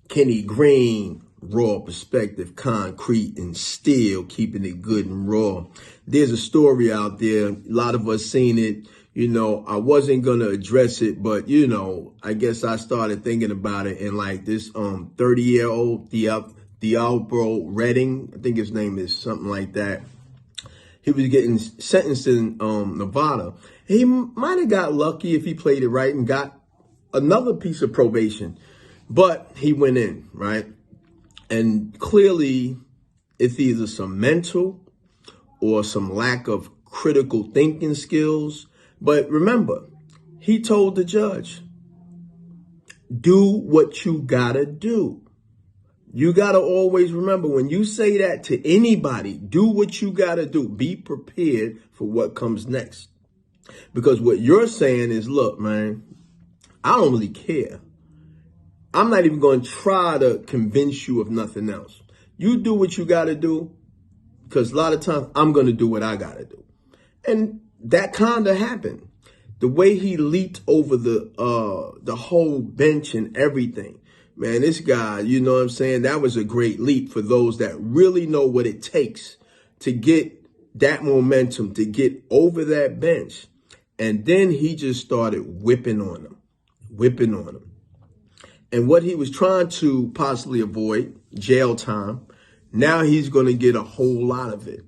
Kenny Green, raw perspective, concrete and steel, keeping it good and raw. There's a story out there. A lot of us seen it. You know, I wasn't going to address it, but, you know, I guess I started thinking about it. And like this 30-year-old Diablo Redding, I think his name is something like that. He was getting sentenced in Nevada. He might have got lucky if he played it right and got another piece of probation. But he went in, right? And clearly, it's either some mental or some lack of critical thinking skills. But remember, he told the judge, do what you gotta do. You gotta always remember, when you say that to anybody, do what you gotta do. Be prepared for what comes next. Because what you're saying is, look, man, I don't really care. I'm not even going to try to convince you of nothing else. You do what you got to do, because a lot of times I'm going to do what I got to do. And that kind of happened. The way he leaped over the whole bench and everything. Man, this guy, you know what I'm saying? That was a great leap for those that really know what it takes to get that momentum, to get over that bench. And then he just started whipping on them. And what he was trying to possibly avoid, jail time, now he's going to get a whole lot of it.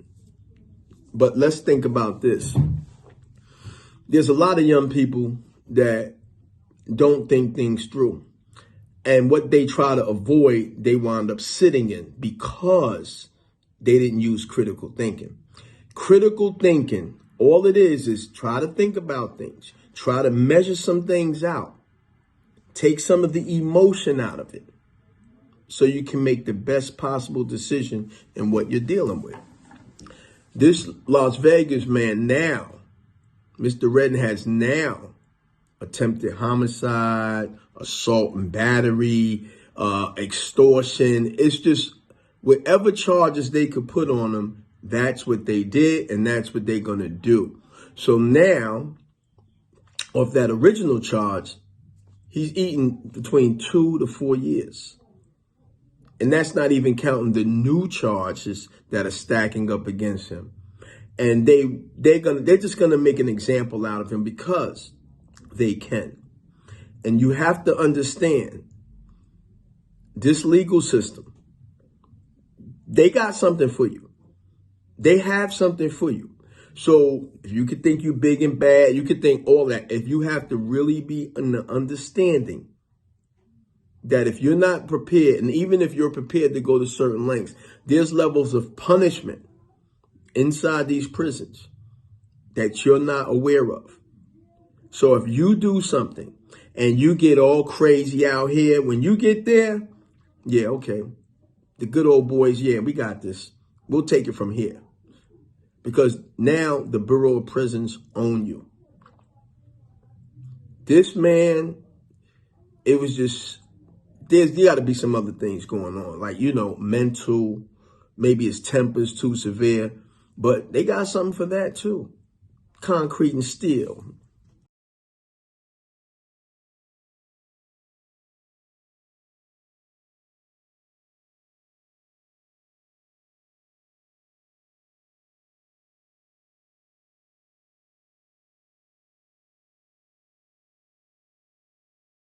But let's think about this. There's a lot of young people that don't think things through. And what they try to avoid, they wind up sitting in because they didn't use critical thinking. Critical thinking, all it is try to think about things. Try to measure some things out. Take some of the emotion out of it so you can make the best possible decision in what you're dealing with. This Las Vegas man now, Mr. Redden, has now attempted homicide, assault and battery, extortion. It's just whatever charges they could put on him, that's what they did, and that's what they're going to do. So now, of that original charge, he's eaten between 2 to 4 years. And that's not even counting the new charges that are stacking up against him. And they're just gonna make an example out of him because they can. And you have to understand, this legal system, they got something for you. They have something for you. So if you could think you big and bad, you could think all that. If you have to really be in the understanding that if you're not prepared, and even if you're prepared to go to certain lengths, there's levels of punishment inside these prisons that you're not aware of. So if you do something and you get all crazy out here, when you get there, yeah, okay. The good old boys, yeah, we got this. We'll take it from here. Because now the Bureau of Prisons own you. This man, it was just, there got to be some other things going on. Like, you know, mental, maybe his temper's too severe. But they got something for that too. Concrete and steel.